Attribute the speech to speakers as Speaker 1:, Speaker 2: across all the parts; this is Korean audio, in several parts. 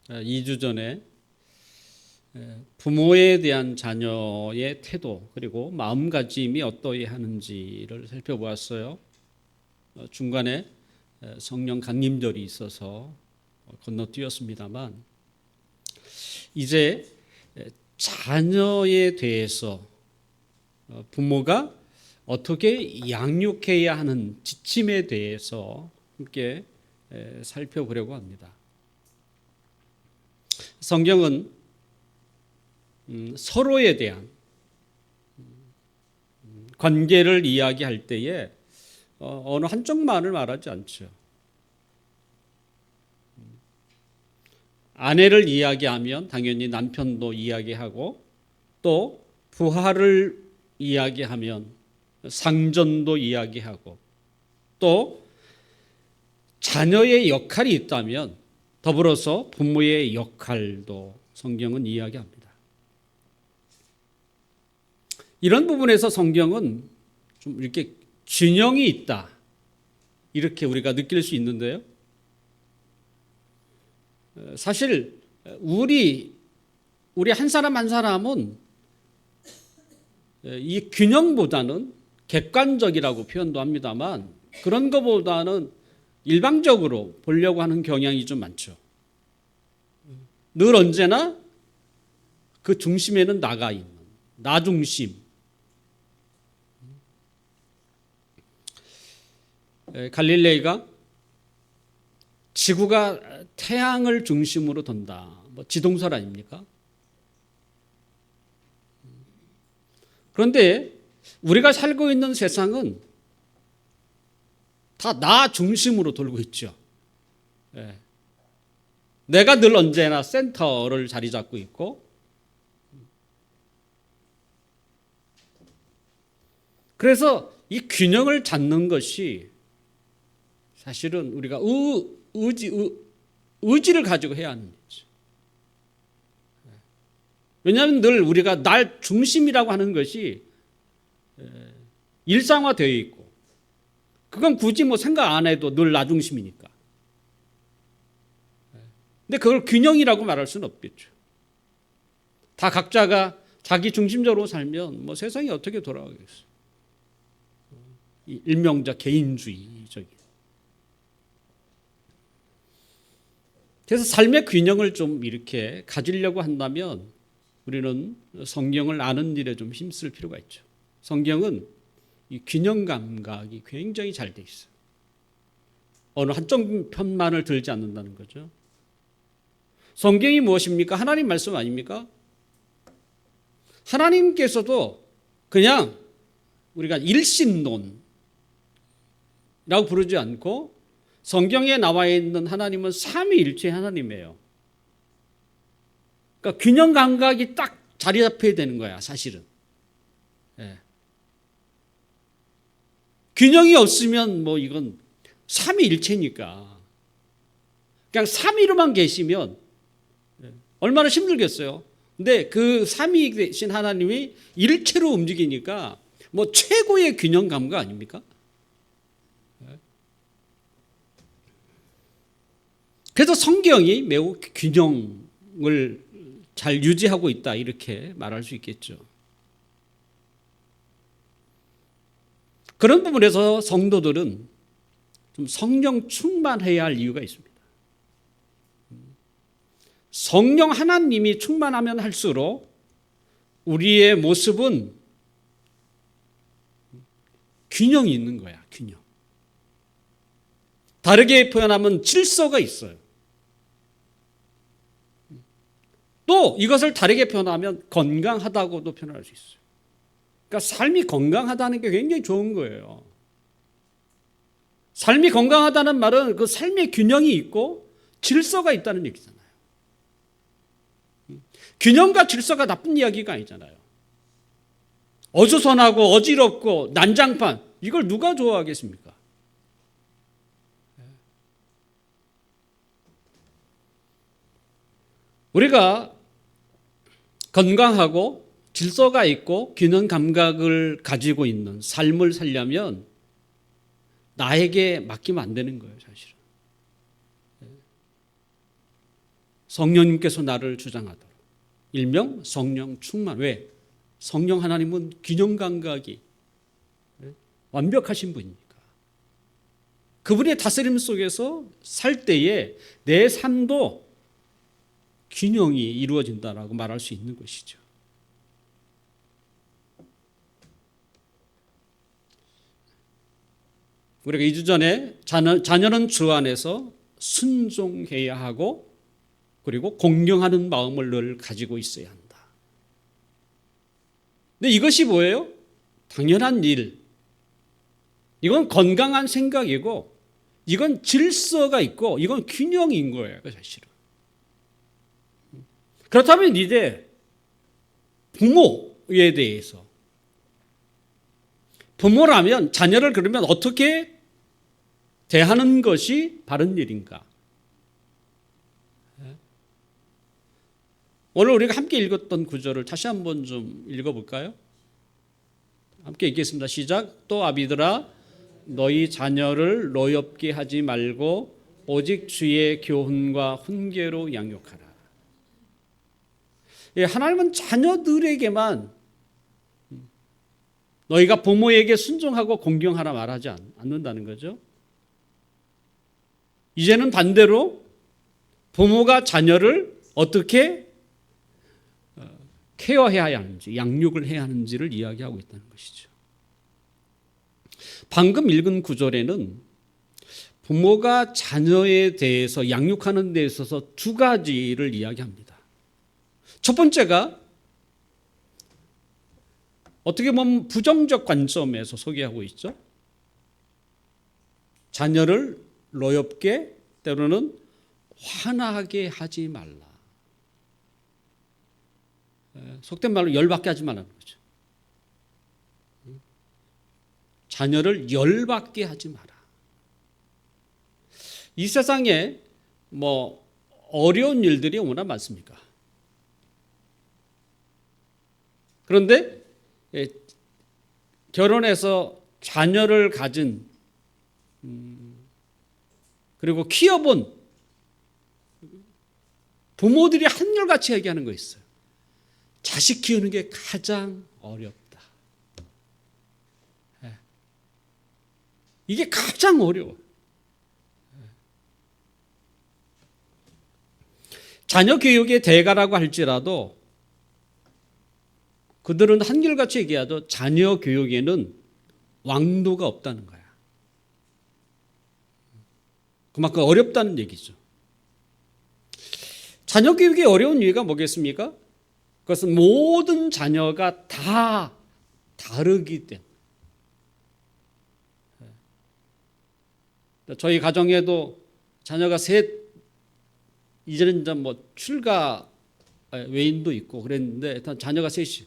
Speaker 1: 2주 전에 부모에 대한 자녀의 태도 그리고 마음가짐이 어떠해야 하는지를 살펴보았어요. 중간에 성령 강림절이 있어서 건너뛰었습니다만 이제 자녀에 대해서 부모가 어떻게 양육해야 하는 지침에 대해서 함께 살펴보려고 합니다. 성경은 서로에 대한 관계를 이야기할 때에 어느 한쪽만을 말하지 않죠. 아내를 이야기하면 당연히 남편도 이야기하고 또 부하를 이야기하면 상전도 이야기하고 또 자녀의 역할이 있다면 더불어서 부모의 역할도 성경은 이야기합니다. 이런 부분에서 성경은 좀 이렇게 균형이 있다 이렇게 우리가 느낄 수 있는데요. 사실 우리 한 사람 한 사람은 이 균형보다는 객관적이라고 표현도 합니다만 그런 것보다는 일방적으로 보려고 하는 경향이 좀 많죠. 늘 언제나 그 중심에는 나가 있는 나 중심. 갈릴레이가 지구가 태양을 중심으로 돈다. 지동설 아닙니까? 그런데 우리가 살고 있는 세상은 다 나 중심으로 돌고 있죠. 내가 늘 언제나 센터를 자리 잡고 있고 그래서 이 균형을 찾는 것이 사실은 우리가 의지를 가지고 해야 하는 거죠. 왜냐하면 늘 우리가 날 중심이라고 하는 것이 일상화되어 있고 그건 굳이 생각 안 해도 늘 나 중심이니까. 근데 그걸 균형이라고 말할 수는 없겠죠. 다 각자가 자기 중심적으로 살면 세상이 어떻게 돌아가겠어요. 일명자 개인주의적인. 그래서 삶의 균형을 좀 이렇게 가지려고 한다면 우리는 성경을 아는 일에 좀 힘쓸 필요가 있죠. 성경은 이 균형 감각이 굉장히 잘 돼 있어요. 어느 한쪽 편만을 들지 않는다는 거죠. 성경이 무엇입니까? 하나님 말씀 아닙니까? 하나님께서도 그냥 우리가 일신론이라고 부르지 않고 성경에 나와 있는 하나님은 삼위일체 하나님이에요. 그러니까 균형 감각이 딱 자리 잡혀야 되는 거야, 사실은. 균형이 없으면 이건 삼위일체니까. 그냥 삼위로만 계시면 얼마나 힘들겠어요. 근데 그 삼위 되신 하나님이 일체로 움직이니까 최고의 균형 감각 아닙니까? 그래서 성경이 매우 균형을 잘 유지하고 있다 이렇게 말할 수 있겠죠. 그런 부분에서 성도들은 좀 성령 충만해야 할 이유가 있습니다. 성령 하나님이 충만하면 할수록 우리의 모습은 균형이 있는 거야, 균형. 다르게 표현하면 질서가 있어요. 또 이것을 다르게 표현하면 건강하다고도 표현할 수 있어요. 그러니까 삶이 건강하다는 게 굉장히 좋은 거예요. 삶이 건강하다는 말은 그 삶의 균형이 있고 질서가 있다는 얘기잖아요. 균형과 질서가 나쁜 이야기가 아니잖아요. 어수선하고 어지럽고 난장판 이걸 누가 좋아하겠습니까? 우리가 건강하고 질서가 있고 균형 감각을 가지고 있는 삶을 살려면 나에게 맡기면 안 되는 거예요, 사실은. 성령님께서 나를 주장하도록. 일명 성령 충만. 왜? 성령 하나님은 균형 감각이 완벽하신 분이니까. 그분의 다스림 속에서 살 때에 내 삶도 균형이 이루어진다라고 말할 수 있는 것이죠. 우리가 2주 전에 자녀는 주 안에서 순종해야 하고 그리고 공경하는 마음을 늘 가지고 있어야 한다. 근데 이것이 뭐예요? 당연한 일. 이건 건강한 생각이고 이건 질서가 있고 이건 균형인 거예요. 사실은. 그렇다면 이제 부모에 대해서 부모라면 자녀를 그러면 어떻게 대하는 것이 바른 일인가? 오늘 우리가 함께 읽었던 구절을 다시 한번 좀 읽어볼까요? 함께 읽겠습니다. 시작. 또 아비들아 너희 자녀를 노엽게 하지 말고 오직 주의 교훈과 훈계로 양육하라. 하나님은 자녀들에게만 너희가 부모에게 순종하고 공경하라 말하지 않는다는 거죠. 이제는 반대로 부모가 자녀를 어떻게 케어해야 하는지, 양육을 해야 하는지를 이야기하고 있다는 것이죠. 방금 읽은 구절에는 부모가 자녀에 대해서 양육하는 데 있어서 두 가지를 이야기합니다. 첫 번째가 어떻게 보면 부정적 관점에서 소개하고 있죠. 자녀를 노엽게 때로는 화나게 하지 말라. 속된 말로 열받게 하지 말라는 거죠. 자녀를 열받게 하지 마라. 이 세상에 어려운 일들이 워낙 많습니까? 그런데 결혼해서 자녀를 가진 그리고 키워본 부모들이 한결같이 얘기하는 거 있어요. 자식 키우는 게 가장 어렵다. 이게 가장 어려워. 자녀 교육의 대가라고 할지라도 그들은 한결같이 얘기하죠. 자녀 교육에는 왕도가 없다는 거야. 그만큼 어렵다는 얘기죠. 자녀 교육이 어려운 이유가 뭐겠습니까? 그것은 모든 자녀가 다 다르기 때문에. 저희 가정에도 자녀가 셋, 이제는 출가 외인도 있고 그랬는데 일단 자녀가 셋이.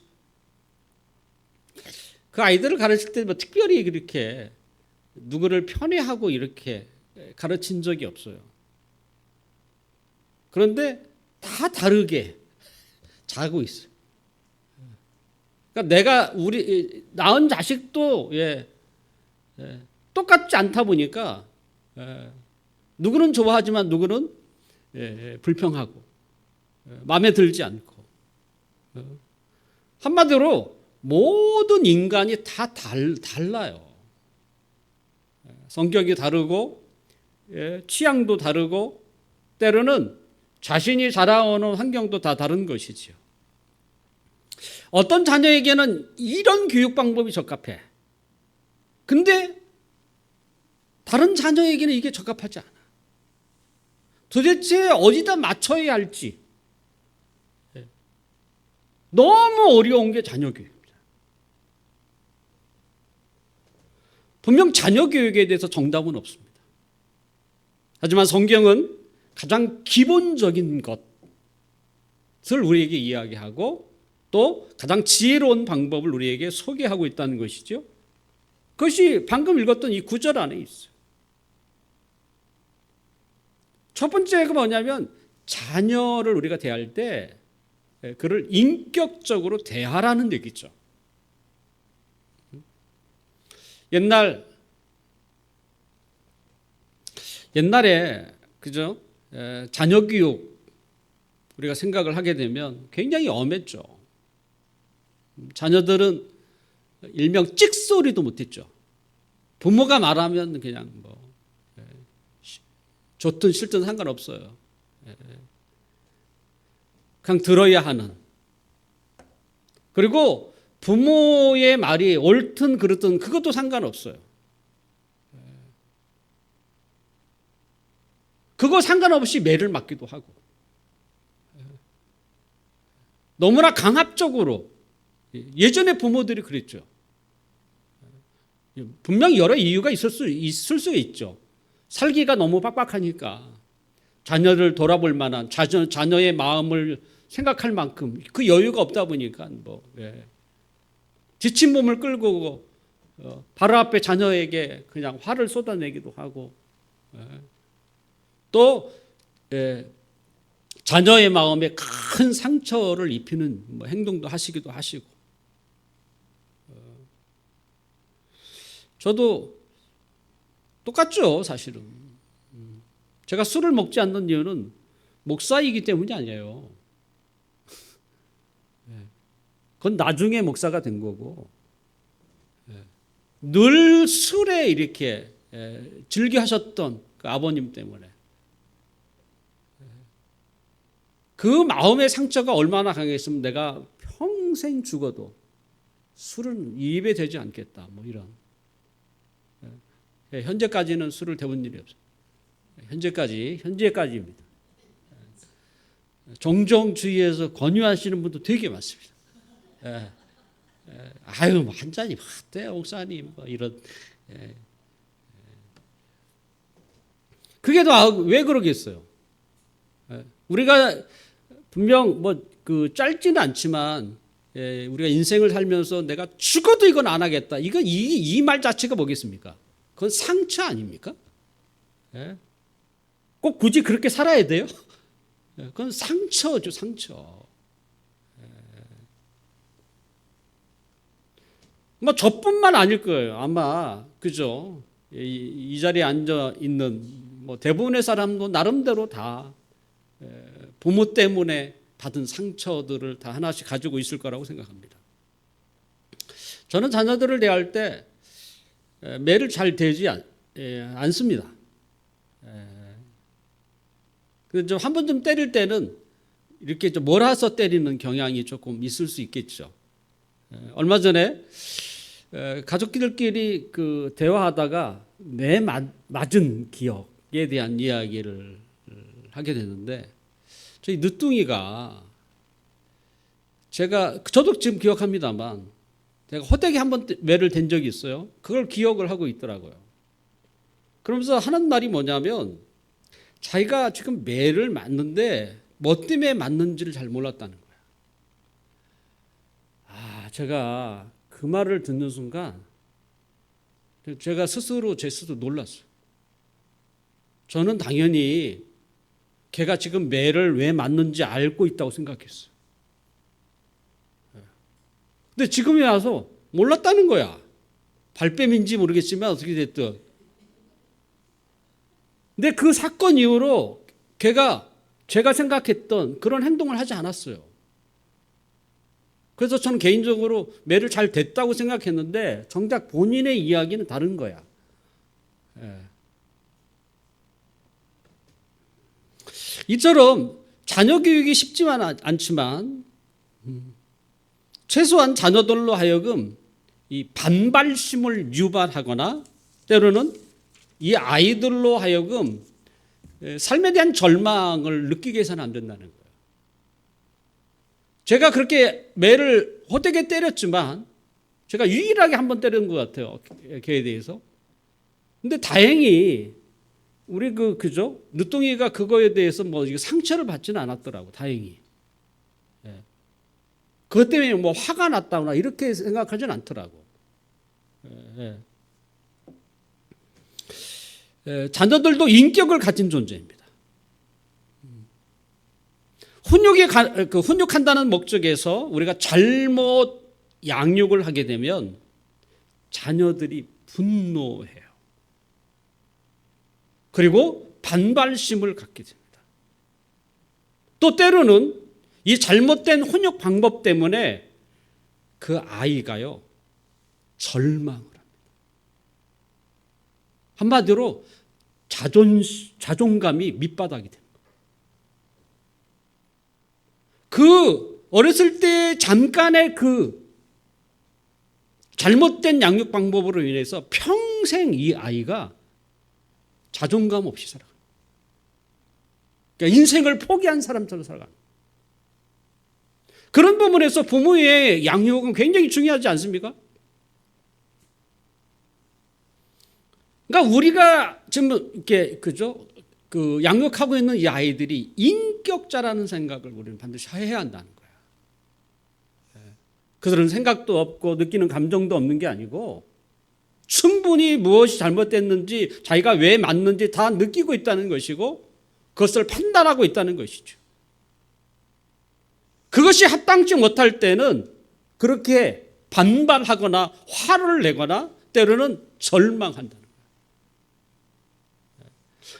Speaker 1: 그 아이들을 가르칠 때 특별히 그렇게 누구를 편애하고 이렇게 가르친 적이 없어요. 그런데 다 다르게 자고 있어요. 그러니까 내가 낳은 자식도 똑같지 않다 보니까 누구는 좋아하지만 누구는 불평하고 마음에 들지 않고 한마디로 모든 인간이 다 달라요. 성격이 다르고 취향도 다르고 때로는 자신이 자라오는 환경도 다 다른 것이죠. 어떤 자녀에게는 이런 교육 방법이 적합해. 근데 다른 자녀에게는 이게 적합하지 않아. 도대체 어디다 맞춰야 할지 너무 어려운 게 자녀 교육입니다. 분명 자녀 교육에 대해서 정답은 없습니다. 하지만 성경은 가장 기본적인 것을 우리에게 이야기하고 또 가장 지혜로운 방법을 우리에게 소개하고 있다는 것이죠. 그것이 방금 읽었던 이 구절 안에 있어요. 첫 번째가 뭐냐면 자녀를 우리가 대할 때 그를 인격적으로 대하라는 얘기죠. 옛날에 그죠? 자녀 교육 우리가 생각을 하게 되면 굉장히 엄했죠. 자녀들은 일명 찍소리도 못했죠. 부모가 말하면 그냥 뭐 좋든 싫든 상관없어요. 그냥 들어야 하는. 그리고 부모의 말이 옳든 그렇든 그것도 상관없어요. 그거 상관없이 매를 맞기도 하고. 너무나 강압적으로. 예전에 부모들이 그랬죠. 분명히 여러 이유가 있을 수 있죠. 살기가 너무 빡빡하니까 자녀를 돌아볼 만한 자녀의 마음을 생각할 만큼 그 여유가 없다 보니까 지친 몸을 끌고 바로 앞에 자녀에게 그냥 화를 쏟아내기도 하고 또 자녀의 마음에 큰 상처를 입히는 행동도 하시기도 하시고 저도 똑같죠, 사실은. 제가 술을 먹지 않는 이유는 목사이기 때문이 아니에요. 그건 나중에 목사가 된 거고 늘 술에 이렇게 즐겨하셨던 그 아버님 때문에 그 마음의 상처가 얼마나 강했으면 내가 평생 죽어도 술은 입에 대지 않겠다. 뭐 이런. 현재까지는 술을 대본 일이 없어요. 현재까지입니다. 종종 주위에서 권유하시는 분도 되게 많습니다. 아유, 뭐 한 잔이 어때요, 목사님? 뭐 이런. 그게 또 왜 그러겠어요? 우리가 분명 그 짧지는 않지만 우리가 인생을 살면서 내가 죽어도 이건 안 하겠다. 이 말 자체가 뭐겠습니까? 그건 상처 아닙니까? 꼭 굳이 그렇게 살아야 돼요? 그건 상처죠, 상처. 뭐 저뿐만 아닐 거예요. 아마 그죠? 이 자리에 앉아 있는 대부분의 사람도 나름대로 다 부모 때문에 받은 상처들을 다 하나씩 가지고 있을 거라고 생각합니다. 저는 자녀들을 대할 때 매를 잘 대지 않습니다. 그래서 한 번 좀 때릴 때는 이렇게 좀 몰아서 때리는 경향이 조금 있을 수 있겠죠. 얼마 전에 가족들끼리 그 대화하다가 매 맞은 기억에 대한 이야기를 하게 되는데 저희 늦둥이가 저도 지금 기억합니다만 제가 호되게 한번 매를 댄 적이 있어요. 그걸 기억을 하고 있더라고요. 그러면서 하는 말이 뭐냐면 자기가 지금 매를 맞는데 뭐 때문에 맞는지를 잘 몰랐다는 거야. 제가 그 말을 듣는 순간 제가 제 스스로 놀랐어요. 저는 당연히 걔가 지금 매를 왜 맞는지 알고 있다고 생각했어요. 근데 지금에 와서 몰랐다는 거야. 발뺌인지 모르겠지만 어떻게 됐든. 근데 그 사건 이후로 걔가 제가 생각했던 그런 행동을 하지 않았어요. 그래서 저는 개인적으로 매를 잘 됐다고 생각했는데 정작 본인의 이야기는 다른 거야. 이처럼 자녀 교육이 쉽지만 않지만 최소한 자녀들로 하여금 이 반발심을 유발하거나 때로는 이 아이들로 하여금 삶에 대한 절망을 느끼게 해서는 안 된다는 거예요. 제가 그렇게 매를 호되게 때렸지만 제가 유일하게 한 번 때린 것 같아요. 걔에 대해서. 근데 다행히 우리 그죠? 늦둥이가 그거에 대해서 상처를 받지는 않았더라고. 다행히. 그것 때문에 화가 났다거나 이렇게 생각하지는 않더라고. 자녀들도 인격을 가진 존재입니다. 훈육한다는 목적에서 우리가 잘못 양육을 하게 되면 자녀들이 분노해요. 그리고 반발심을 갖게 됩니다. 또 때로는 이 잘못된 훈육 방법 때문에 그 아이가요, 절망을 합니다. 한마디로 자존감이 밑바닥이 됩니다. 그 어렸을 때 잠깐의 그 잘못된 양육 방법으로 인해서 평생 이 아이가 자존감 없이 살아갑니다. 그러니까 인생을 포기한 사람처럼 살아갑니다. 그런 부분에서 부모의 양육은 굉장히 중요하지 않습니까? 그러니까 우리가 지금 이렇게 그죠? 그 양육하고 있는 이 아이들이 인격자라는 생각을 우리는 반드시 해야 한다는 거야. 그들은 생각도 없고 느끼는 감정도 없는 게 아니고 충분히 무엇이 잘못됐는지 자기가 왜 맞는지 다 느끼고 있다는 것이고 그것을 판단하고 있다는 것이죠. 그것이 합당치 못할 때는 그렇게 반발하거나 화를 내거나 때로는 절망한다는 거예요.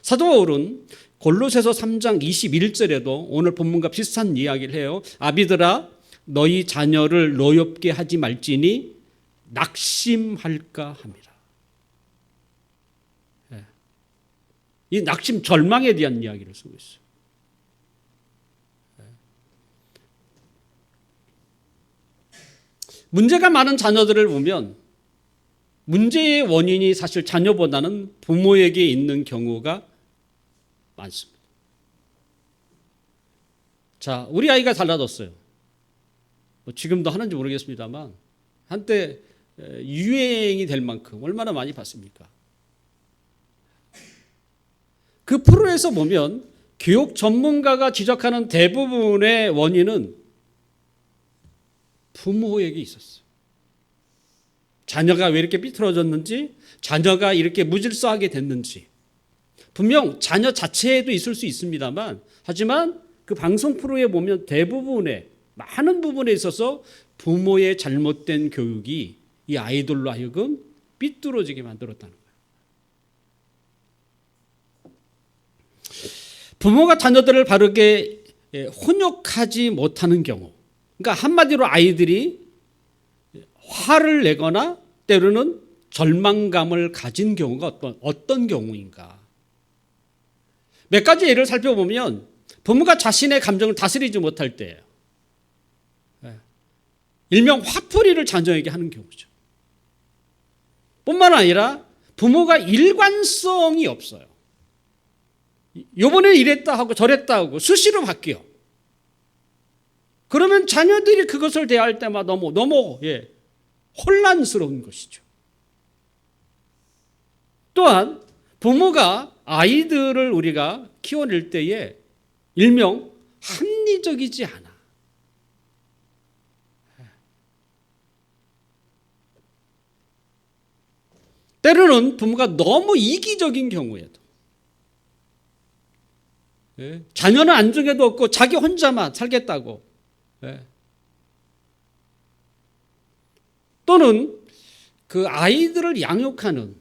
Speaker 1: 사도 바울은 골로새서 3장 21절에도 오늘 본문과 비슷한 이야기를 해요. 아비들아 너희 자녀를 노엽게 하지 말지니 낙심할까 함이라. 이 낙심 절망에 대한 이야기를 쓰고 있어요. 문제가 많은 자녀들을 보면 문제의 원인이 사실 자녀보다는 부모에게 있는 경우가 많습니다. 자, 우리 아이가 달라졌어요. 지금도 하는지 모르겠습니다만 한때 유행이 될 만큼 얼마나 많이 봤습니까? 그 프로에서 보면 교육 전문가가 지적하는 대부분의 원인은 부모에게 있었어요. 자녀가 왜 이렇게 삐뚤어졌는지, 자녀가 이렇게 무질서하게 됐는지. 분명 자녀 자체에도 있을 수 있습니다만, 하지만 그 방송 프로에 보면 대부분의 많은 부분에 있어서 부모의 잘못된 교육이 이 아이들로 하여금 삐뚤어지게 만들었다는 거예요. 부모가 자녀들을 바르게 훈육하지 못하는 경우, 그러니까 한마디로 아이들이 화를 내거나 때로는 절망감을 가진 경우가 어떤 경우인가. 몇 가지 예를 살펴보면 부모가 자신의 감정을 다스리지 못할 때예요. 일명 화풀이를 자녀에게 하는 경우죠. 뿐만 아니라 부모가 일관성이 없어요. 요번에 이랬다 하고 저랬다 하고 수시로 바뀌어. 그러면 자녀들이 그것을 대할 때마다 너무 혼란스러운 것이죠. 또한 부모가 아이들을 우리가 키워낼 때에 일명 합리적이지 않아. 때로는 부모가 너무 이기적인 경우에도 자녀는 안중에도 없고 자기 혼자만 살겠다고. 또는 그 아이들을 양육하는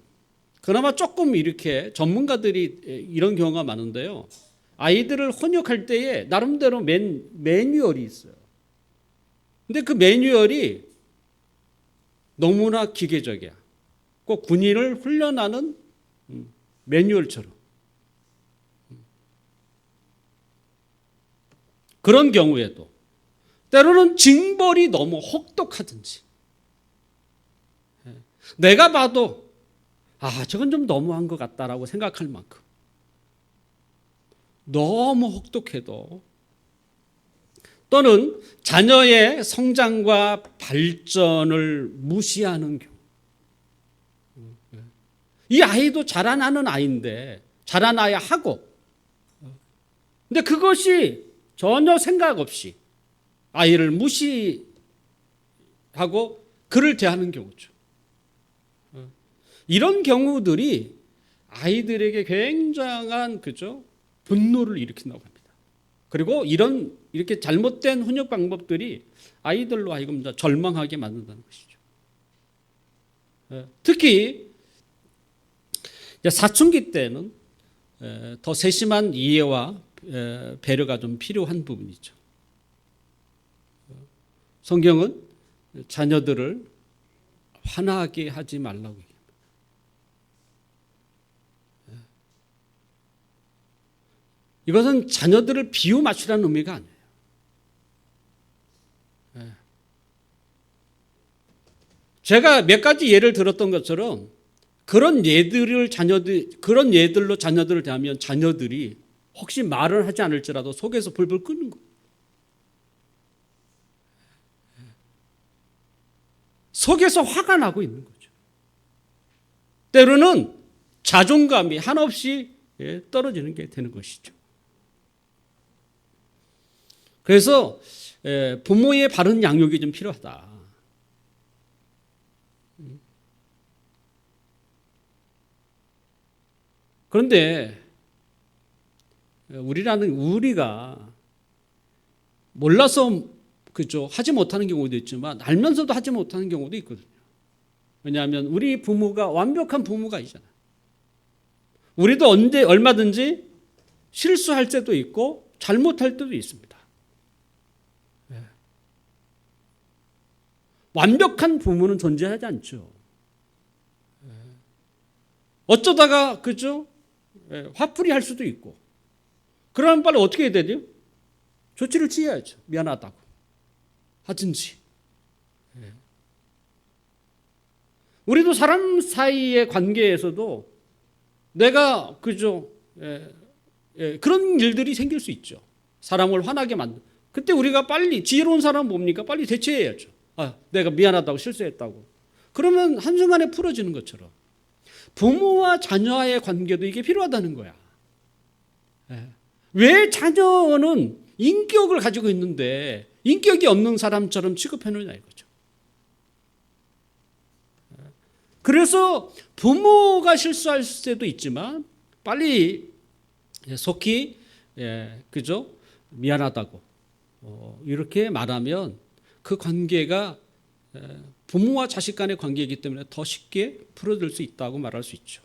Speaker 1: 그나마 조금 이렇게 전문가들이 이런 경우가 많은데요. 아이들을 훈육할 때에 나름대로 매뉴얼이 있어요. 근데 그 매뉴얼이 너무나 기계적이야. 꼭 군인을 훈련하는 매뉴얼처럼. 그런 경우에도 때로는 징벌이 너무 혹독하든지 내가 봐도 저건 좀 너무한 것 같다라고 생각할 만큼 너무 혹독해도 또는 자녀의 성장과 발전을 무시하는 경우 이 아이도 자라나는 아이인데 자라나야 하고 근데 그것이 전혀 생각 없이 아이를 무시하고 그를 대하는 경우죠. 이런 경우들이 아이들에게 굉장한 분노를 일으킨다고 합니다. 그리고 이렇게 잘못된 훈육 방법들이 아이들로 하여금 절망하게 만든다는 것이죠. 특히 사춘기 때는 더 세심한 이해와 배려가 좀 필요한 부분이죠. 성경은 자녀들을 화나게 하지 말라고 얘기합니다. 이것은 자녀들을 비유 맞추라는 의미가 아니에요. 제가 몇 가지 예를 들었던 것처럼 그런 예들로 자녀들을 대하면 자녀들이 혹시 말을 하지 않을지라도 속에서 불불 끄는 거예요. 속에서 화가 나고 있는 거죠. 때로는 자존감이 한없이 떨어지는 게 되는 것이죠. 그래서 부모의 바른 양육이 좀 필요하다. 그런데 우리가 몰라서 그죠 하지 못하는 경우도 있지만 알면서도 하지 못하는 경우도 있거든요. 왜냐하면 우리 부모가 완벽한 부모가 아니잖아요. 우리도 얼마든지 실수할 때도 있고 잘못할 때도 있습니다. 완벽한 부모는 존재하지 않죠. 어쩌다가 그죠 화풀이 할 수도 있고. 그러면 빨리 어떻게 해야 되죠? 조치를 취해야죠. 미안하다고 하든지. 우리도 사람 사이의 관계에서도 내가 그죠 그런 일들이 생길 수 있죠. 사람을 화나게 만든. 그때 우리가 빨리 지혜로운 사람은 뭡니까? 빨리 대처해야죠. 내가 미안하다고 실수했다고. 그러면 한순간에 풀어지는 것처럼 부모와 자녀와의 관계도 이게 필요하다는 거야. 왜 자녀는 인격을 가지고 있는데 인격이 없는 사람처럼 취급해놓냐 이거죠. 그래서 부모가 실수할 때도 있지만 빨리 속히 그죠 미안하다고 이렇게 말하면 그 관계가 부모와 자식 간의 관계이기 때문에 더 쉽게 풀어질 수 있다고 말할 수 있죠.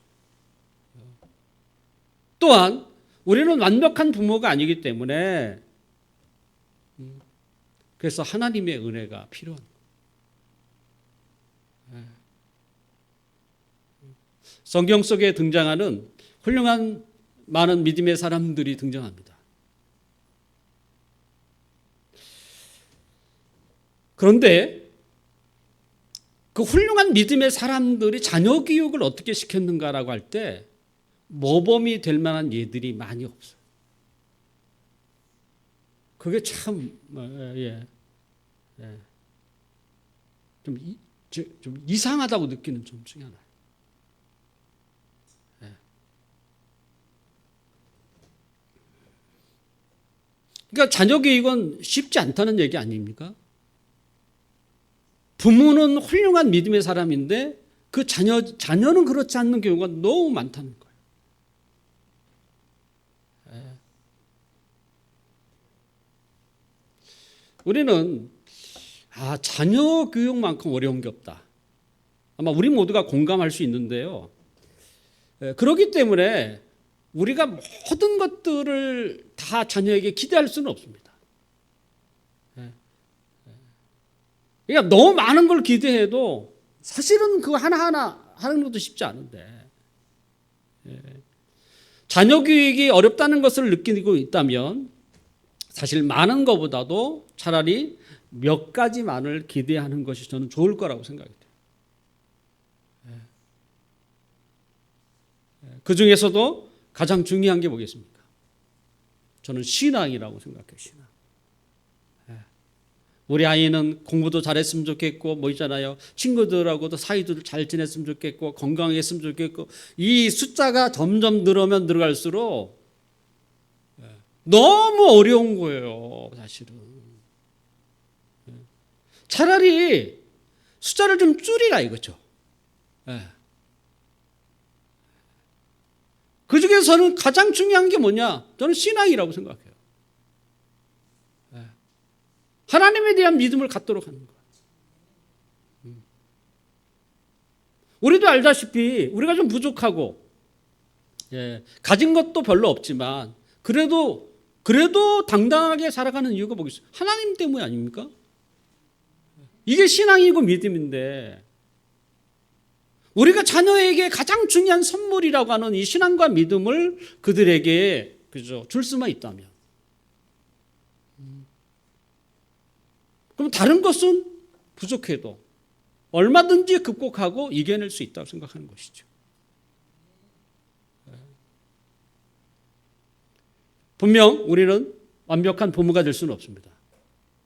Speaker 1: 또한 우리는 완벽한 부모가 아니기 때문에 그래서 하나님의 은혜가 필요한 거예요. 성경 속에 등장하는 훌륭한 많은 믿음의 사람들이 등장합니다. 그런데 그 훌륭한 믿음의 사람들이 자녀 교육을 어떻게 시켰는가라고 할 때 모범이 될 만한 예들이 많이 없어요. 그게 참 좀 이상하다고 느끼는 점 중에 하나예요. 그러니까 자녀 교육은 쉽지 않다는 얘기 아닙니까? 부모는 훌륭한 믿음의 사람인데 그 자녀는 그렇지 않는 경우가 너무 많다는 거예요. 우리는 자녀 교육만큼 어려운 게 없다. 아마 우리 모두가 공감할 수 있는데요. 그렇기 때문에 우리가 모든 것들을 다 자녀에게 기대할 수는 없습니다. 그러니까 너무 많은 걸 기대해도 사실은 그거 하나하나 하는 것도 쉽지 않은데 자녀 교육이 어렵다는 것을 느끼고 있다면 사실 많은 것보다도 차라리 몇 가지만을 기대하는 것이 저는 좋을 거라고 생각이 돼요. 그 중에서도 가장 중요한 게 뭐겠습니까? 저는 신앙이라고 생각해요. 신앙. 우리 아이는 공부도 잘했으면 좋겠고 뭐 있잖아요. 친구들하고도 사이도 잘 지냈으면 좋겠고 건강했으면 좋겠고 이 숫자가 점점 늘어면 늘어갈수록 너무 어려운 거예요. 사실은. 차라리 숫자를 좀 줄이라 이거죠. 그 중에서는 가장 중요한 게 뭐냐? 저는 신앙이라고 생각해요. 하나님에 대한 믿음을 갖도록 하는 거예요. 우리도 알다시피 우리가 좀 부족하고 가진 것도 별로 없지만 그래도 그래도 당당하게 살아가는 이유가 뭐겠어요? 하나님 때문이 아닙니까? 이게 신앙이고 믿음인데, 우리가 자녀에게 가장 중요한 선물이라고 하는 이 신앙과 믿음을 그들에게 줄 수만 있다면, 그럼 다른 것은 부족해도 얼마든지 극복하고 이겨낼 수 있다고 생각하는 것이죠. 분명 우리는 완벽한 부모가 될 수는 없습니다.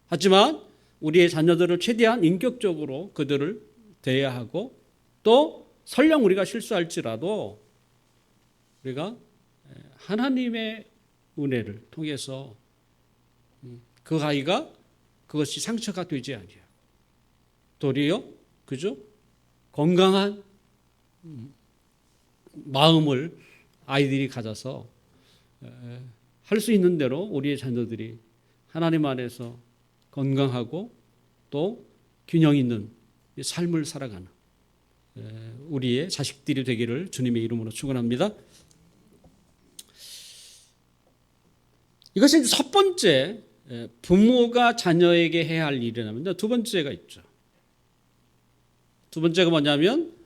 Speaker 1: 하지만 우리의 자녀들을 최대한 인격적으로 그들을 대해야 하고, 또 설령 우리가 실수할지라도 우리가 하나님의 은혜를 통해서 그 아이가 그것이 상처가 되지 아니하고 도리어 건강한 마음을 아이들이 가져서 할 수 있는 대로 우리의 자녀들이 하나님 안에서 건강하고 또 균형 있는 삶을 살아가는 우리의 자식들이 되기를 주님의 이름으로 축원합니다. 이것이 첫 번째 부모가 자녀에게 해야 할 일이라면, 두 번째가 있죠. 두 번째가 뭐냐면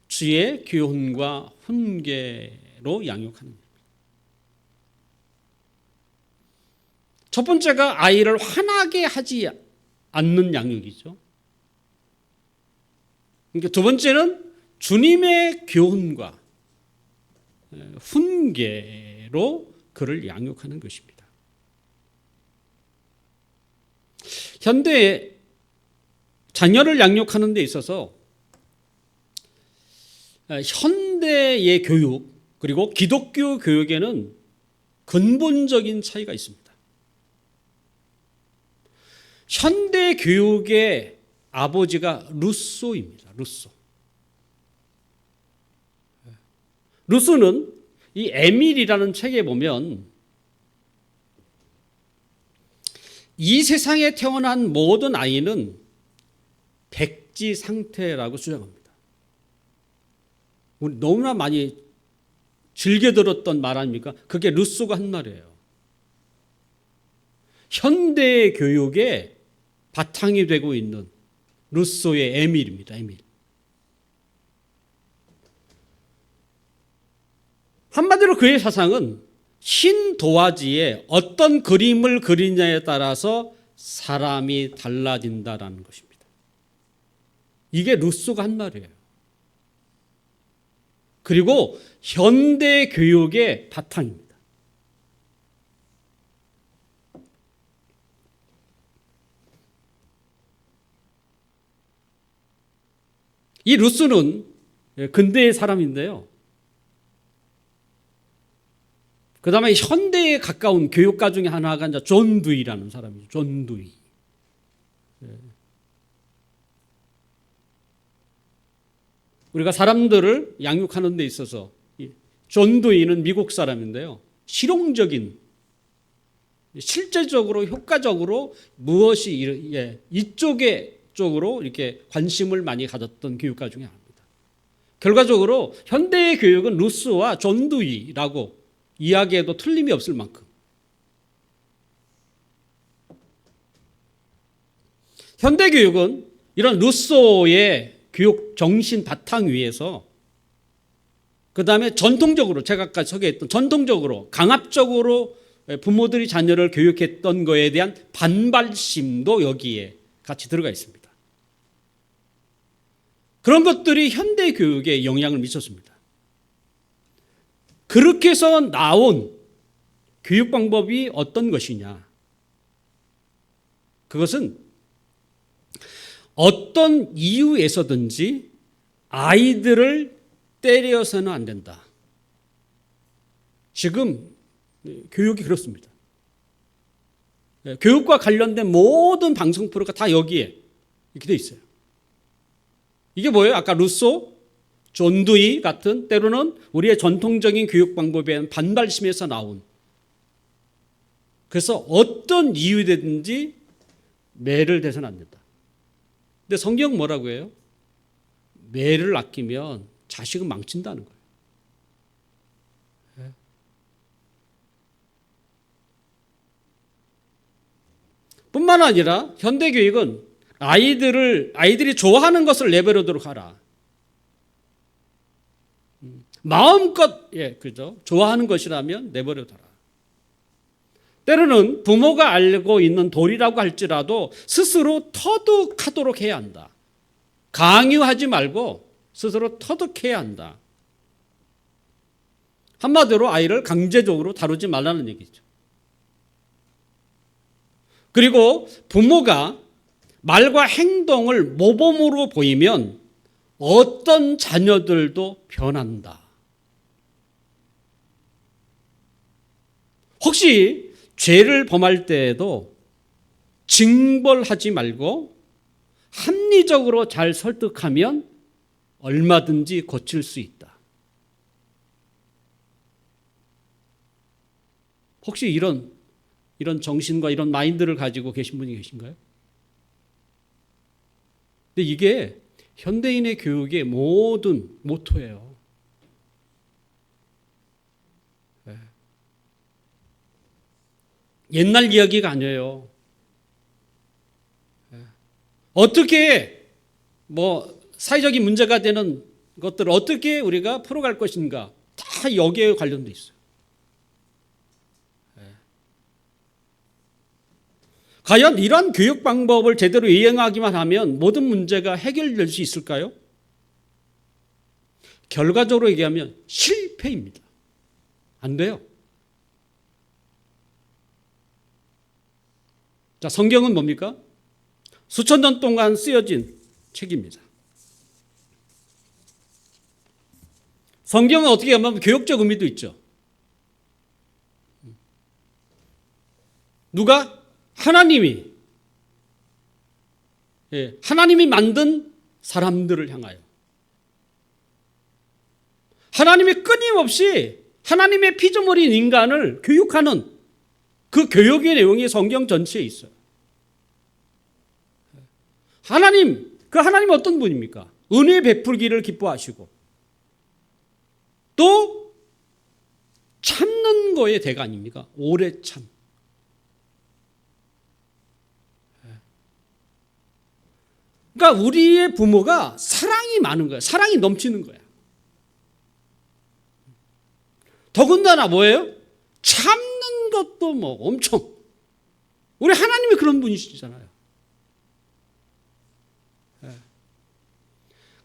Speaker 1: 주의 교훈과 훈계로 양육하는 것. 첫 번째가 아이를 화나게 하지 않는 양육이죠. 그러니까 두 번째는 주님의 교훈과 훈계로 그를 양육하는 것입니다. 현대에 자녀를 양육하는 데 있어서 현대의 교육 그리고 기독교 교육에는 근본적인 차이가 있습니다. 현대 교육의 아버지가 루소입니다. 루소는 이 에밀이라는 책에 보면 이 세상에 태어난 모든 아이는 백지 상태라고 주장합니다. 우리 너무나 많이 즐겨 들었던 말 아닙니까? 그게 루소가 한 말이에요. 현대 교육의 바탕이 되고 있는 루소의 에밀입니다. 에밀. 한마디로 그의 사상은 흰 도화지에 어떤 그림을 그리냐에 따라서 사람이 달라진다라는 것입니다. 이게 루소가 한 말이에요. 그리고 현대 교육의 바탕입니다. 이 루소는 근대의 사람인데요. 그 다음에 현대에 가까운 교육가 중에 하나가 이제 존 두이라는 사람이죠. 존 두이. 우리가 사람들을 양육하는 데 있어서 존 두이는 미국 사람인데요. 실용적인, 실제적으로 효과적으로 무엇이 쪽으로 이렇게 관심을 많이 가졌던 교육가 중에 하나입니다. 결과적으로 현대의 교육은 루소와 존 두이라고 이야기해도 틀림이 없을 만큼 현대 교육은 이런 루소의 교육 정신 바탕 위에서 그 다음에 전통적으로 제가 아까 소개했던 전통적으로 강압적으로 부모들이 자녀를 교육했던 거에 대한 반발심도 여기에 같이 들어가 있습니다. 그런 것들이 현대 교육에 영향을 미쳤습니다. 그렇게 해서 나온 교육 방법이 어떤 것이냐? 그것은 어떤 이유에서든지 아이들을 때려서는 안 된다. 지금 교육이 그렇습니다. 교육과 관련된 모든 방송 프로가 다 여기에 이렇게 돼 있어요. 이게 뭐예요? 아까 루소, 존 두이 같은 때로는 우리의 전통적인 교육 방법에 반발심에서 나온, 그래서 어떤 이유든지 매를 대서는 안 된다. 근데 성경 뭐라고 해요? 매를 아끼면 자식은 망친다는 거예요. 뿐만 아니라 현대 교육은 아이들이 좋아하는 것을 내버려두도록 하라. 마음껏 그죠? 좋아하는 것이라면 내버려둬라. 때로는 부모가 알고 있는 도리라고 할지라도 스스로 터득하도록 해야 한다. 강요하지 말고 스스로 터득해야 한다. 한마디로 아이를 강제적으로 다루지 말라는 얘기죠. 그리고 부모가 말과 행동을 모범으로 보이면 어떤 자녀들도 변한다. 혹시 죄를 범할 때에도 징벌하지 말고 합리적으로 잘 설득하면 얼마든지 고칠 수 있다. 혹시 이런 정신과 이런 마인드를 가지고 계신 분이 계신가요? 근데 이게 현대인의 교육의 모든 모토예요. 옛날 이야기가 아니에요. 어떻게 사회적인 문제가 되는 것들을 어떻게 우리가 풀어갈 것인가 다 여기에 관련돼 있어요. 과연 이러한 교육 방법을 제대로 이행하기만 하면 모든 문제가 해결될 수 있을까요? 결과적으로 얘기하면 실패입니다. 안 돼요. 자, 성경은 뭡니까? 수천 년 동안 쓰여진 책입니다. 성경은 어떻게 보면 교육적 의미도 있죠. 누가? 하나님이 만든 사람들을 향하여 하나님이 끊임없이 하나님의 피조물인 인간을 교육하는 그 교육의 내용이 성경 전체에 있어요. 그 하나님 어떤 분입니까? 은혜 베풀기를 기뻐하시고 또 참는 거의 대가 아닙니까? 오래 참. 그러니까 우리의 부모가 사랑이 많은 거야. 사랑이 넘치는 거야. 더군다나 뭐예요? 참는 것도 엄청. 우리 하나님이 그런 분이시잖아요.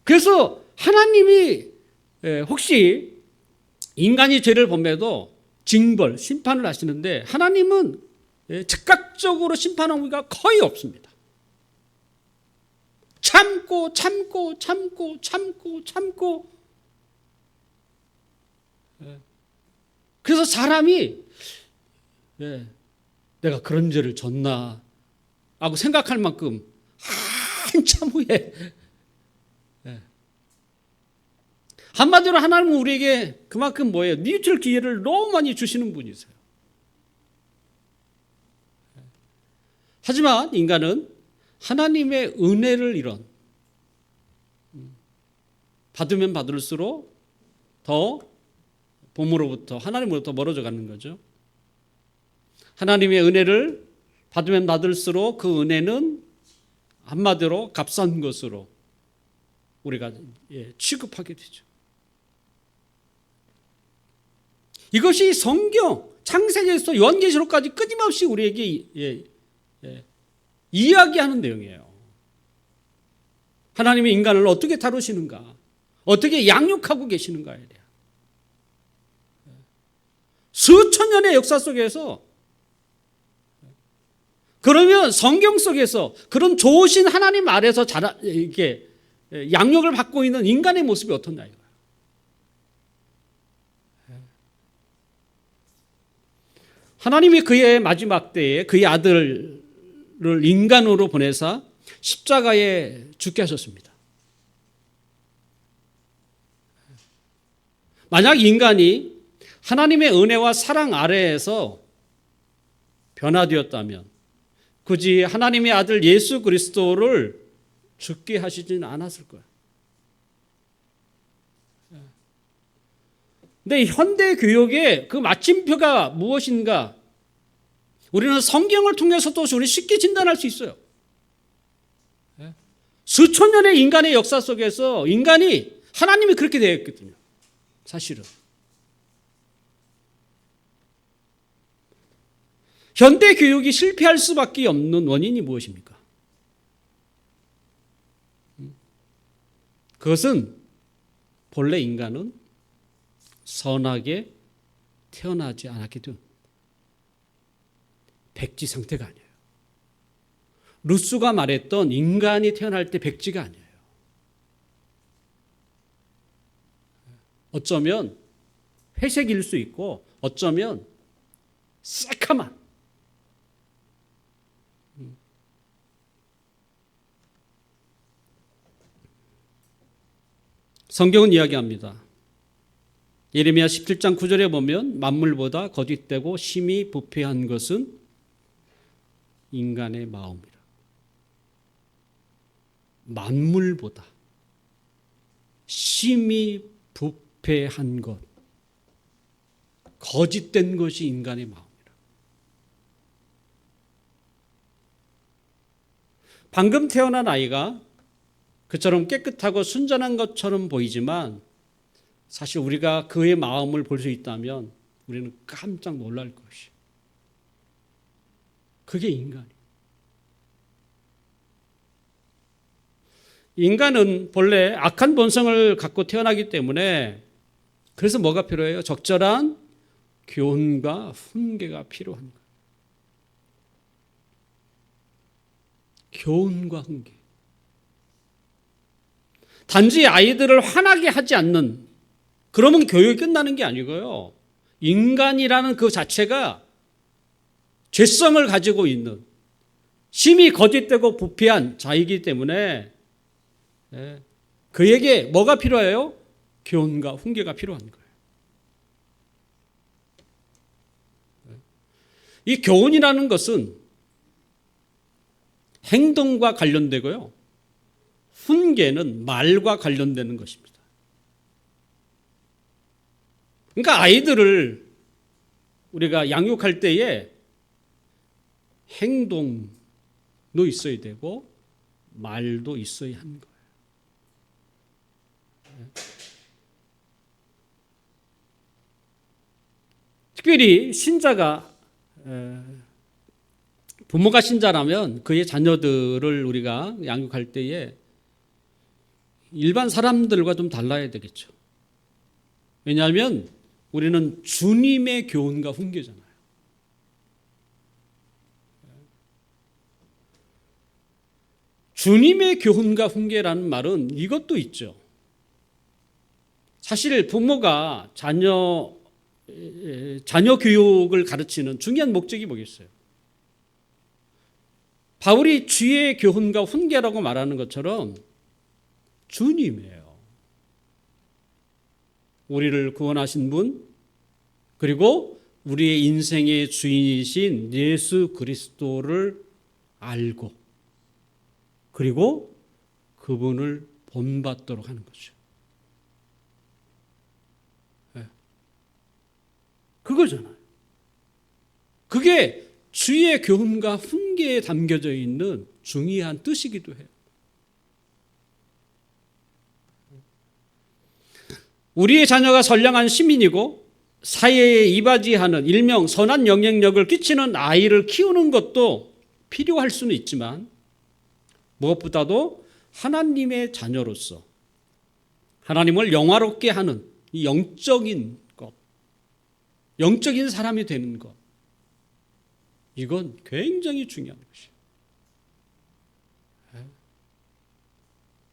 Speaker 1: 그래서 하나님이 혹시 인간이 죄를 범해도 징벌, 심판을 하시는데 하나님은 즉각적으로 심판하는 경우가 거의 없습니다. 참고 그래서 사람이 내가 그런 죄를 졌나 하고 생각할 만큼 한참 후에 한마디로 하나님은 우리에게 그만큼 뉘우칠 기회를 너무 많이 주시는 분이세요. 하지만 인간은 하나님의 은혜를 받으면 받을수록 더 봄으로부터 하나님으로부터 멀어져 가는 거죠. 하나님의 은혜를 받으면 받을수록 그 은혜는 한마디로 값싼 것으로 우리가 취급하게 되죠. 이것이 성경 창세기에서 요한계시록까지 끊임없이 우리에게 이야기하는 내용이에요. 하나님이 인간을 어떻게 다루시는가, 어떻게 양육하고 계시는가에 대한 수천 년의 역사 속에서 그러면 성경 속에서 그런 좋으신 하나님 아래서 이렇게 양육을 받고 있는 인간의 모습이 어떻냐 이거예요. 하나님이 그의 마지막 때에 그의 아들을 인간으로 보내사 십자가에 죽게 하셨습니다. 만약 인간이 하나님의 은혜와 사랑 아래에서 변화되었다면 굳이 하나님의 아들 예수 그리스도를 죽게 하시지는 않았을 거예요. 근데 현대 교육의 그 마침표가 무엇인가? 우리는 성경을 통해서도 우리 쉽게 진단할 수 있어요. 수천 년의 인간의 역사 속에서 인간이 하나님이 그렇게 되었거든요. 사실은. 현대 교육이 실패할 수밖에 없는 원인이 무엇입니까? 그것은 본래 인간은 선하게 태어나지 않았기 때문에 백지 상태가 아니에요. 루소가 말했던 인간이 태어날 때 백지가 아니에요. 어쩌면 회색일 수 있고 어쩌면 새카만. 성경은 이야기합니다. 예레미야 17장 9절에 보면 만물보다 거짓되고 심히 부패한 것은 인간의 마음이라. 만물보다 심히 부패한 것, 거짓된 것이 인간의 마음이라. 방금 태어난 아이가 그처럼 깨끗하고 순전한 것처럼 보이지만 사실 우리가 그의 마음을 볼 수 있다면 우리는 깜짝 놀랄 것이에요. 그게 인간이에요. 인간은 본래 악한 본성을 갖고 태어나기 때문에 그래서 뭐가 필요해요? 적절한 교훈과 훈계가 필요한 거예요. 교훈과 훈계. 단지 아이들을 화나게 하지 않는, 그러면 교육이 끝나는 게 아니고요. 인간이라는 그 자체가 죄성을 가지고 있는 심히 거짓되고 부패한 자이기 때문에 그에게 뭐가 필요해요? 교훈과 훈계가 필요한 거예요. 이 교훈이라는 것은 행동과 관련되고요. 훈계는 말과 관련되는 것입니다. 그러니까 아이들을 우리가 양육할 때에 행동도 있어야 되고 말도 있어야 하는 거예요. 특별히 신자가 부모가 신자라면 그의 자녀들을 우리가 양육할 때에 일반 사람들과 좀 달라야 되겠죠. 왜냐하면 우리는 주님의 교훈과 훈계잖아요. 주님의 교훈과 훈계라는 말은 이것도 있죠. 사실 부모가 자녀 교육을 가르치는 중요한 목적이 뭐겠어요? 바울이 주의 교훈과 훈계라고 말하는 것처럼 주님이에요. 우리를 구원하신 분, 그리고 우리의 인생의 주인이신 예수 그리스도를 알고, 그리고 그분을 본받도록 하는 거죠. 그거잖아요. 그게 주의 교훈과 훈계에 담겨져 있는 중요한 뜻이기도 해요. 우리의 자녀가 선량한 시민이고 사회에 이바지하는 일명 선한 영향력을 끼치는 아이를 키우는 것도 필요할 수는 있지만 무엇보다도 하나님의 자녀로서 하나님을 영화롭게 하는 이 영적인 것, 영적인 사람이 되는 것, 이건 굉장히 중요한 것이에요.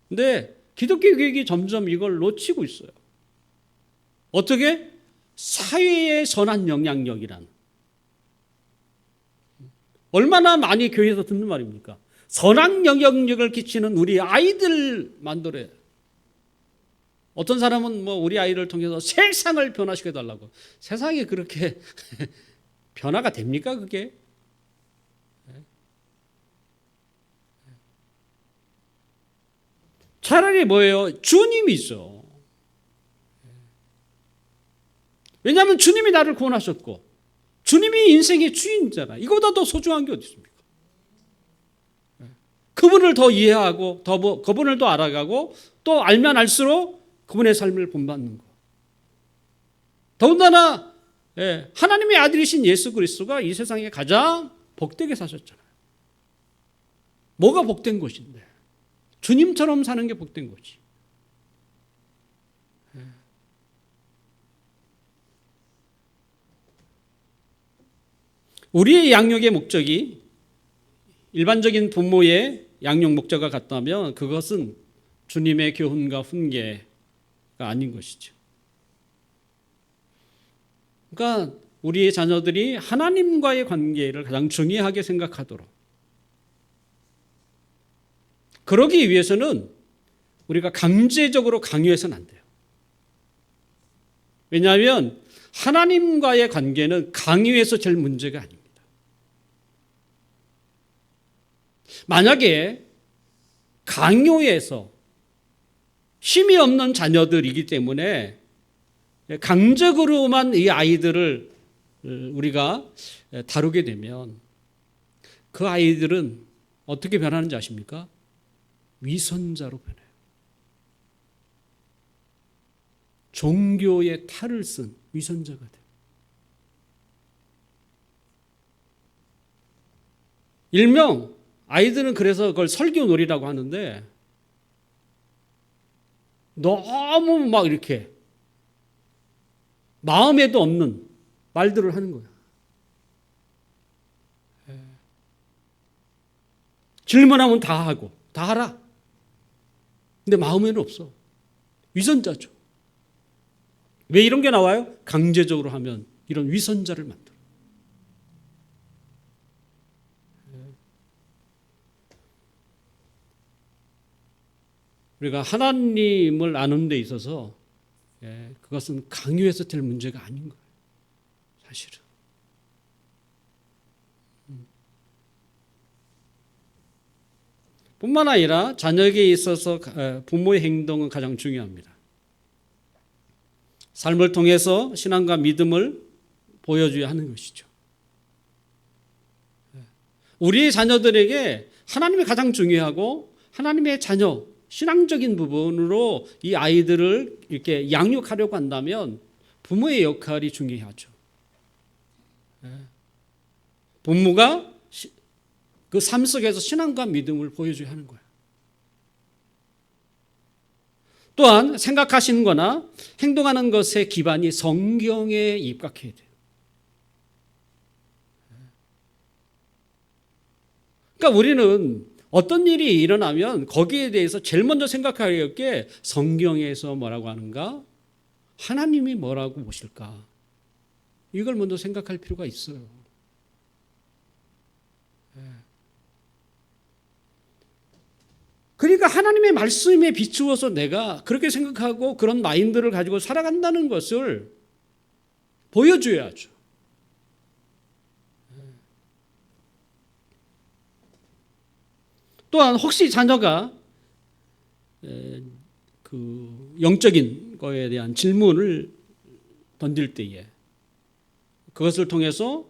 Speaker 1: 근데 기독교 교육이 점점 이걸 놓치고 있어요. 어떻게? 사회의 선한 영향력이란. 얼마나 많이 교회에서 듣는 말입니까? 선한 영향력을 끼치는 우리 아이들 만들어야. 어떤 사람은 뭐 우리 아이를 통해서 세상을 변화시켜달라고. 세상이 그렇게 변화가 됩니까 그게? 차라리 뭐예요? 주님이 있어. 왜냐하면 주님이 나를 구원하셨고 주님이 인생의 주인이잖아. 이거보다 더 소중한 게 어디 있습니까? 그분을 더 이해하고 그분을 더 알아가고 또 알면 알수록 그분의 삶을 본받는 거. 더군다나 하나님의 아들이신 예수 그리스도가 이 세상에 가장 복되게 사셨잖아요. 뭐가 복된 것인데? 주님처럼 사는 게 복된 거지. 우리의 양육의 목적이 일반적인 부모의 양육 목적과 같다면 그것은 주님의 교훈과 훈계가 아닌 것이죠. 그러니까 우리의 자녀들이 하나님과의 관계를 가장 중요하게 생각하도록, 그러기 위해서는 우리가 강제적으로 강요해서는 안 돼요. 왜냐하면 하나님과의 관계는 강요해서 될 문제가 아닙니다. 만약에 강요해서 힘이 없는 자녀들이기 때문에 강제적으로만 이 아이들을 우리가 다루게 되면 그 아이들은 어떻게 변하는지 아십니까? 위선자로 변해요. 종교의 탈을 쓴 위선자가 돼요. 일명 아이들은 그래서 그걸 설교놀이라고 하는데 너무 막 이렇게 마음에도 없는 말들을 하는 거야. 질문하면 다 하고 다 하라. 근데 마음에는 없어. 위선자죠. 왜 이런 게 나와요? 강제적으로 하면 이런 위선자를 만들어. 우리가 하나님을 아는 데 있어서 그것은 강요해서 될 문제가 아닌 거예요. 사실은. 뿐만 아니라 자녀에게 있어서 부모의 행동은 가장 중요합니다. 삶을 통해서 신앙과 믿음을 보여줘야 하는 것이죠. 우리 자녀들에게 하나님이 가장 중요하고 하나님의 자녀, 신앙적인 부분으로 이 아이들을 이렇게 양육하려고 한다면 부모의 역할이 중요하죠. 부모가 그 삶 속에서 신앙과 믿음을 보여줘야 하는 거예요. 또한 생각하시는 거나 행동하는 것의 기반이 성경에 입각해야 돼요. 그러니까 우리는 어떤 일이 일어나면 거기에 대해서 제일 먼저 생각해야 할 게 성경에서 뭐라고 하는가? 하나님이 뭐라고 보실까? 이걸 먼저 생각할 필요가 있어요. 그러니까 하나님의 말씀에 비추어서 내가 그렇게 생각하고 그런 마인드를 가지고 살아간다는 것을 보여줘야죠. 또한 혹시 자녀가 그 영적인 거에 대한 질문을 던질 때에 그것을 통해서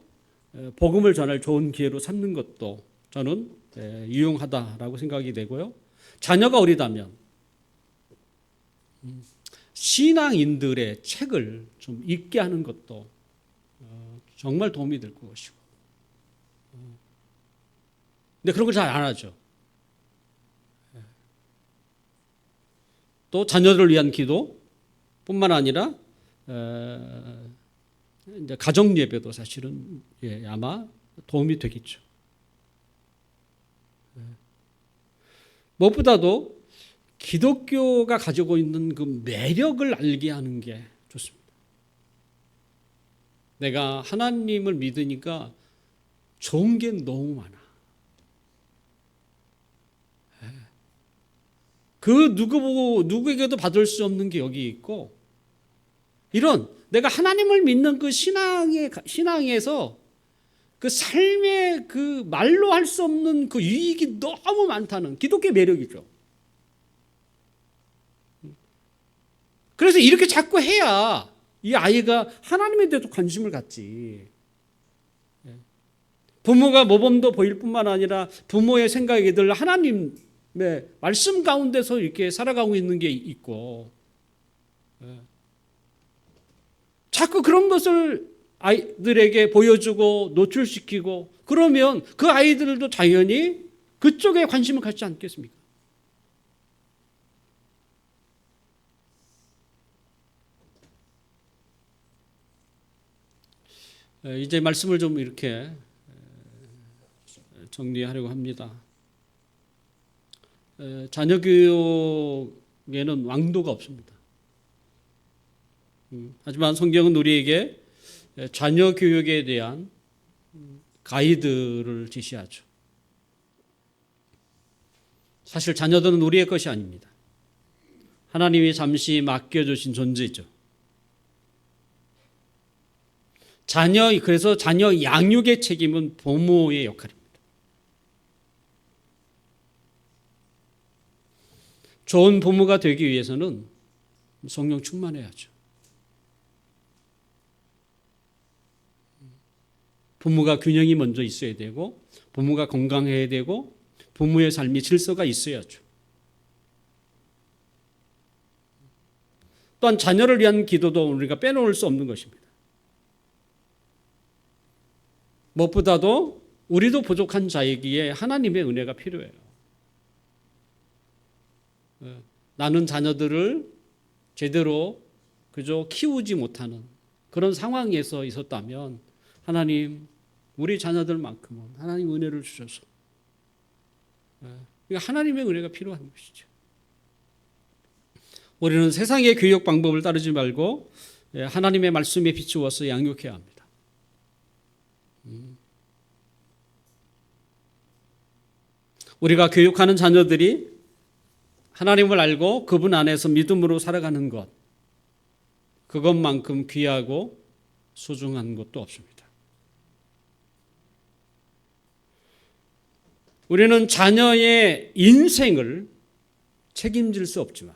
Speaker 1: 복음을 전할 좋은 기회로 삼는 것도 저는 유용하다라고 생각이 되고요. 자녀가 어리다면 신앙인들의 책을 좀 읽게 하는 것도 정말 도움이 될 것이고. 근데 그런 걸 잘 안 하죠. 또 자녀들을 위한 기도뿐만 아니라 이제 가정 예배도 사실은 아마 도움이 되겠죠. 무엇보다도 기독교가 가지고 있는 그 매력을 알게 하는 게 좋습니다. 내가 하나님을 믿으니까 좋은 게 너무 많아. 그 누구에게도 받을 수 없는 게 여기 있고, 이런 내가 하나님을 믿는 그 신앙에서 그 삶의 그 말로 할 수 없는 그 유익이 너무 많다는 기독교의 매력이죠. 그래서 이렇게 자꾸 해야 이 아이가 하나님에 대해서 관심을 갖지. 부모가 모범도 보일 뿐만 아니라 부모의 생각이 늘 하나님의 말씀 가운데서 이렇게 살아가고 있는 게 있고, 자꾸 그런 것을 아이들에게 보여주고 노출시키고 그러면 그 아이들도 당연히 그쪽에 관심을 갖지 않겠습니까? 이제 말씀을 좀 이렇게 정리하려고 합니다. 자녀 교육에는 왕도가 없습니다. 하지만 성경은 우리에게 자녀 교육에 대한 가이드를 제시하죠. 사실 자녀들은 우리의 것이 아닙니다. 하나님이 잠시 맡겨주신 존재죠. 그래서 자녀 양육의 책임은 부모의 역할입니다. 좋은 부모가 되기 위해서는 성령 충만해야죠. 부모가 균형이 먼저 있어야 되고, 부모가 건강해야 되고, 부모의 삶이 질서가 있어야죠. 또한 자녀를 위한 기도도 우리가 빼놓을 수 없는 것입니다. 무엇보다도 우리도 부족한 자이기에 하나님의 은혜가 필요해요. 나는 자녀들을 제대로 그저 키우지 못하는 그런 상황에서 있었다면 하나님, 우리 자녀들만큼은 하나님 은혜를 주셔서 하나님의 은혜가 필요한 것이죠. 우리는 세상의 교육 방법을 따르지 말고 하나님의 말씀에 비추어서 양육해야 합니다. 우리가 교육하는 자녀들이 하나님을 알고 그분 안에서 믿음으로 살아가는 것, 그것만큼 귀하고 소중한 것도 없습니다. 우리는 자녀의 인생을 책임질 수 없지만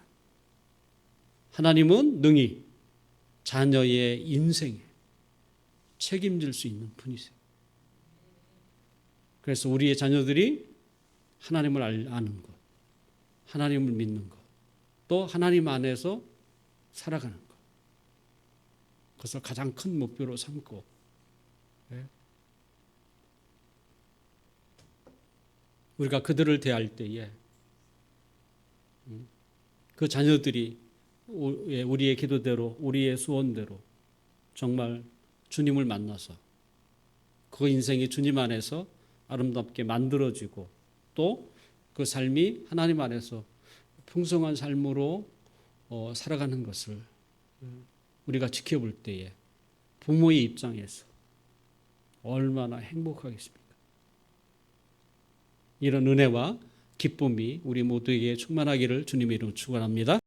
Speaker 1: 하나님은 능히 자녀의 인생에 책임질 수 있는 분이세요. 그래서 우리의 자녀들이 하나님을 아는 것, 하나님을 믿는 것, 또 하나님 안에서 살아가는 것, 그것을 가장 큰 목표로 삼고 우리가 그들을 대할 때에 그 자녀들이 우리의 기도대로, 우리의 소원대로 정말 주님을 만나서 그 인생이 주님 안에서 아름답게 만들어지고 또 그 삶이 하나님 안에서 풍성한 삶으로 살아가는 것을 우리가 지켜볼 때에 부모의 입장에서 얼마나 행복하겠습니까? 이런 은혜와 기쁨이 우리 모두에게 충만하기를 주님의 이름으로 축원합니다.